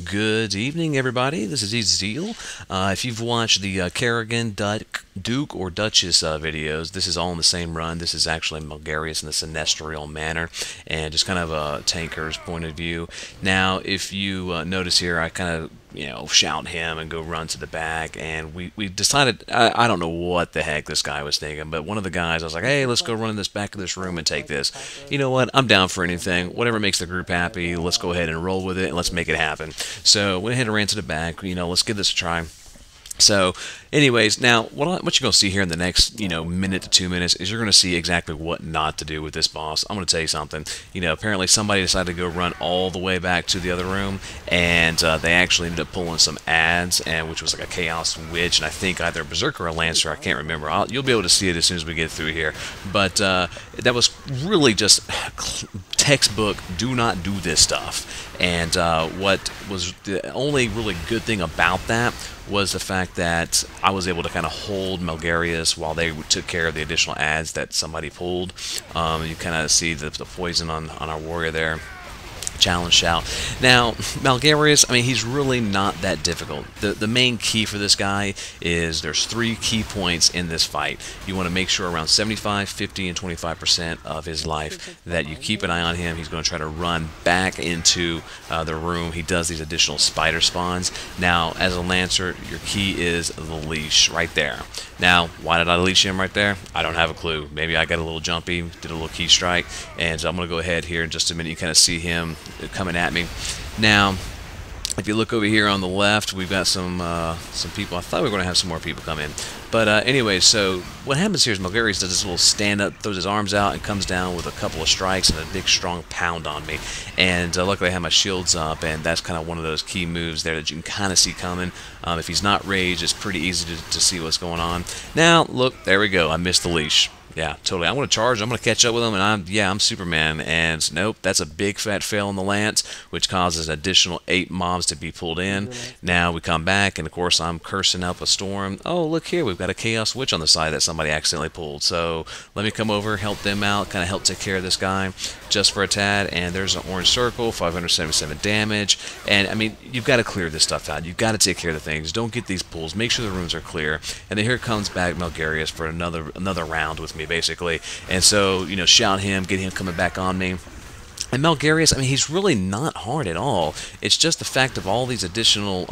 Good evening, everybody. This is Eziel. If you've watched the Kerrigan, Duke, or Duchess videos, this is all in the same run. This is actually Malgarius in the Sinestral manner, and just kind of a tanker's point of view. Now, if you notice here, I kind of shout him and go run to the back. And we decided, I don't know what the heck this guy was thinking, but one of the guys, I was like, hey, let's go run in this back of this room and take this. You know what? I'm down for anything. Whatever makes the group happy, let's go ahead and roll with it and let's make it happen. So went ahead and ran to the back. Let's give this a try. So, anyways, now what you're going to see here in the next, minute to 2 minutes is you're going to see exactly what not to do with this boss. I'm going to tell you something. Apparently somebody decided to go run all the way back to the other room, and they actually ended up pulling some ads, and which was like a Chaos Witch, and I think either a Berserker or a Lancer. I can't remember. You'll be able to see it as soon as we get through here. But that was really just textbook. Do not do this stuff. And what was the only really good thing about that was the fact that I was able to kind of hold Malgarius while they took care of the additional ads that somebody pulled. You kind of see the poison on our warrior there. Challenge shout. Now, Malgarius, he's really not that difficult. The main key for this guy is there's 3 key points in this fight. You want to make sure around 75, 50, and 25% of his life that you keep an eye on him. He's going to try to run back into the room. He does these additional spider spawns. Now, as a Lancer, your key is the leash right there. Now, why did I leash him right there? I don't have a clue. Maybe I got a little jumpy, did a little key strike, and so I'm going to go ahead here in just a minute. You kind of see him coming at me. Now, if you look over here on the left, we've got some people. I thought we were going to have some more people come in. But anyway, so what happens here is Malgarius does this little stand-up, throws his arms out, and comes down with a couple of strikes and a big, strong pound on me. And luckily I have my shields up, and that's kind of one of those key moves there that you can kind of see coming. If he's not raged, it's pretty easy to see what's going on. Now, look, there we go. I missed the leash. Yeah, totally. I'm going to charge. I'm going to catch up with him, and I'm Superman. And nope, that's a big fat fail on the lance, which causes additional 8 mobs to be pulled in. Now we come back, and of course I'm cursing up a storm. Oh, look here, we've got a Chaos Witch on the side that somebody accidentally pulled. So let me come over, help them out, kind of help take care of this guy just for a tad. And there's an orange circle, 577 damage. And you've got to clear this stuff out. You've got to take care of the things. Don't get these pulls. Make sure the rooms are clear. And then here comes back Malgarius for another round with me, basically. And so, shout him, get him coming back on me. And Malgarius, he's really not hard at all. It's just the fact of all these additional,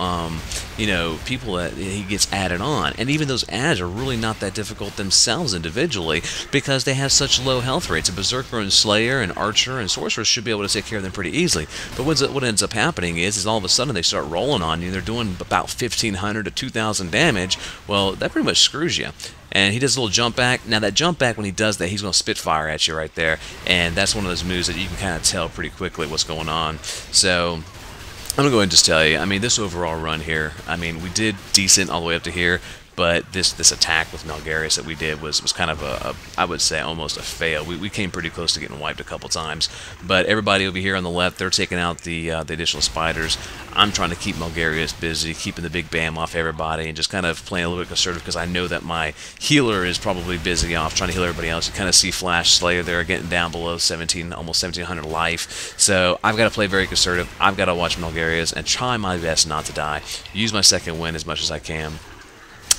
people that he gets added on. And even those ads are really not that difficult themselves individually because they have such low health rates. A Berserker and Slayer and Archer and Sorcerer should be able to take care of them pretty easily. But what ends up happening is all of a sudden they start rolling on you. They're doing about 1,500 to 2,000 damage. Well, that pretty much screws you. And he does a little jump back. Now that jump back, when he does that, he's going to spit fire at you right there. And that's one of those moves that you can kind of tell pretty quickly what's going on. So I'm going to go ahead and just tell you, this overall run here, we did decent all the way up to here. But this attack with Malgarius that we did was kind of I would say almost a fail. We came pretty close to getting wiped a couple times. But everybody over here on the left, they're taking out the additional spiders. I'm trying to keep Malgarius busy, keeping the big bam off everybody, and just kind of playing a little bit conservative because I know that my healer is probably busy off trying to heal everybody else. You kind of see Flash Slayer there getting down below almost 1,700 life. So I've got to play very conservative. I've got to watch Malgarius and try my best not to die. Use my second wind as much as I can.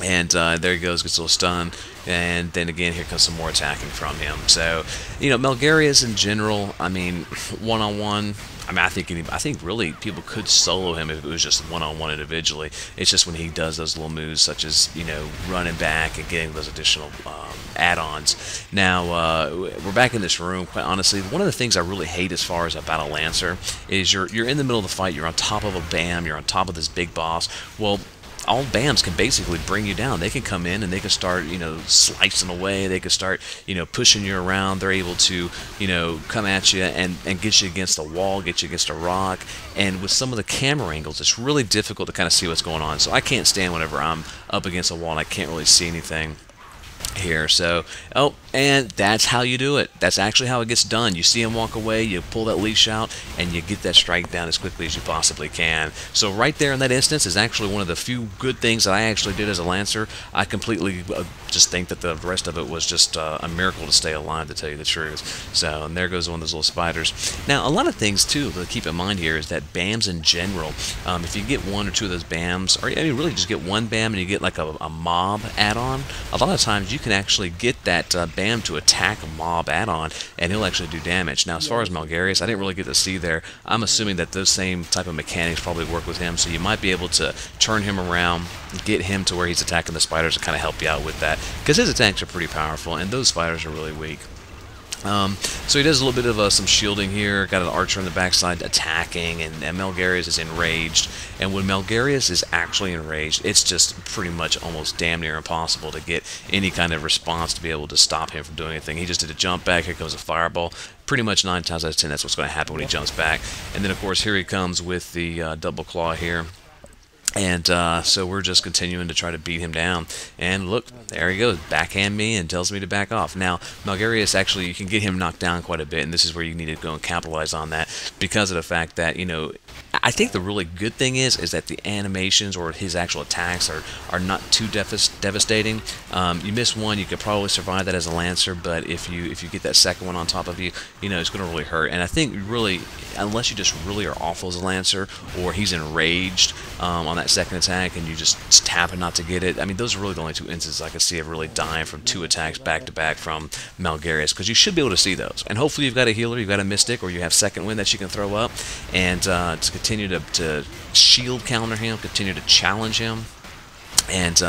And there he goes, gets a little stun, and then again, here comes some more attacking from him. So, Malgarius in general, one-on-one, I think really people could solo him if it was just one-on-one individually. It's just when he does those little moves, such as, running back and getting those additional add-ons. Now, we're back in this room. Quite honestly, one of the things I really hate as far as a battle Lancer is you're in the middle of the fight, you're on top of a BAM, you're on top of this big boss. Well, all BAMs can basically bring you down. They can come in and they can start, slicing away. They can start, pushing you around. They're able to, come at you and get you against a wall, get you against a rock. And with some of the camera angles, it's really difficult to kind of see what's going on. So I can't stand whenever I'm up against a wall and I can't really see anything. here. So, oh, and that's how you do it. That's actually how it gets done. You see him walk away, you pull that leash out, and you get that strike down as quickly as you possibly can. So right there in that instance is actually one of the few good things that I actually did as a Lancer. I completely just think that the rest of it was just a miracle to stay alive, to tell you the truth. So, and there goes one of those little spiders. Now, a lot of things too to keep in mind here is that BAMs in general, if you get one or two of those BAMs, or I mean really just get one BAM and you get like a mob add-on, a lot of times you can actually get that BAM to attack a mob add-on, and he'll actually do damage. Now, as far as Malgarios, I didn't really get to see there. I'm assuming that those same type of mechanics probably work with him, so you might be able to turn him around, get him to where he's attacking the spiders, and kind of help you out with that, because his attacks are pretty powerful, and those spiders are really weak. So he does a little bit of some shielding here, got an archer on the backside attacking, and Malgarios is enraged. And when Malgarios is actually enraged, it's just pretty much almost damn near impossible to get any kind of response to be able to stop him from doing anything. He just did a jump back, here comes a fireball. Pretty much 9 times out of 10 that's what's going to happen when he jumps back. And then of course here he comes with the double claw here. And so we're just continuing to try to beat him down. And look, there he goes, backhand me and tells me to back off. Now, Malgarios, actually, you can get him knocked down quite a bit, and this is where you need to go and capitalize on that, because of the fact that, you know, I think the really good thing is that the animations or his actual attacks are not too devastating. You miss one, you could probably survive that as a Lancer, but if you get that second one on top of you, you know, it's going to really hurt. And I think really, unless you just really are awful as a Lancer, or he's enraged on that second attack and you just tap not to get it, I mean, those are really the only two instances I could see of really dying from 2 attacks back to back from Malgarios, because you should be able to see those. And hopefully you've got a healer, you've got a Mystic, or you have second wind that you can throw up, and to continue to shield counter him, continue to challenge him. And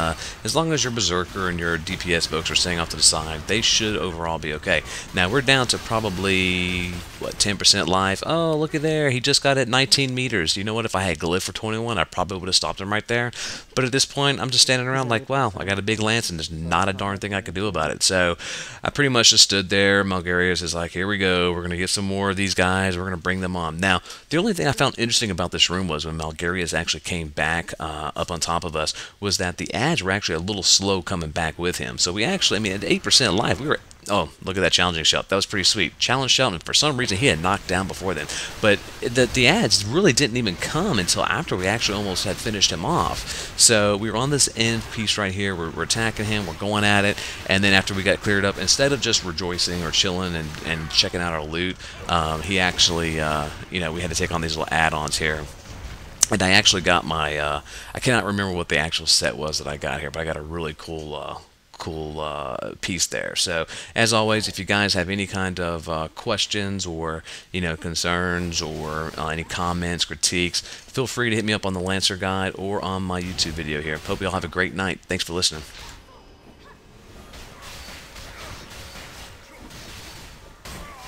as long as your Berserker and your DPS folks are staying off to the side, they should overall be okay. Now, we're down to probably, what, 10% life? Oh, look at there. He just got at 19 meters. You know what? If I had Glyph for 21, I probably would have stopped him right there. But at this point, I'm just standing around like, wow, I got a big lance, and there's not a darn thing I could do about it. So I pretty much just stood there. Malgarios is like, here we go. We're going to get some more of these guys. We're going to bring them on. Now, the only thing I found interesting about this room was when Malgarios actually came back up on top of us, was that the ads were actually a little slow coming back with him. So we actually, I mean, at 8% life, we were, oh, look at that challenging shout. That was pretty sweet. Challenge shout, and for some reason he had knocked down before then. But the ads really didn't even come until after we actually almost had finished him off. So we were on this end piece right here. We're attacking him. We're going at it. And then after we got cleared up, instead of just rejoicing or chilling and checking out our loot, he actually, you know, we had to take on these little add-ons here. And I actually got my, I cannot remember what the actual set was that I got here, but I got a really cool piece there. So as always, if you guys have any kind of questions or, you know, concerns or any comments, critiques, feel free to hit me up on the Lancer Guide or on my YouTube video here. Hope you all have a great night. Thanks for listening.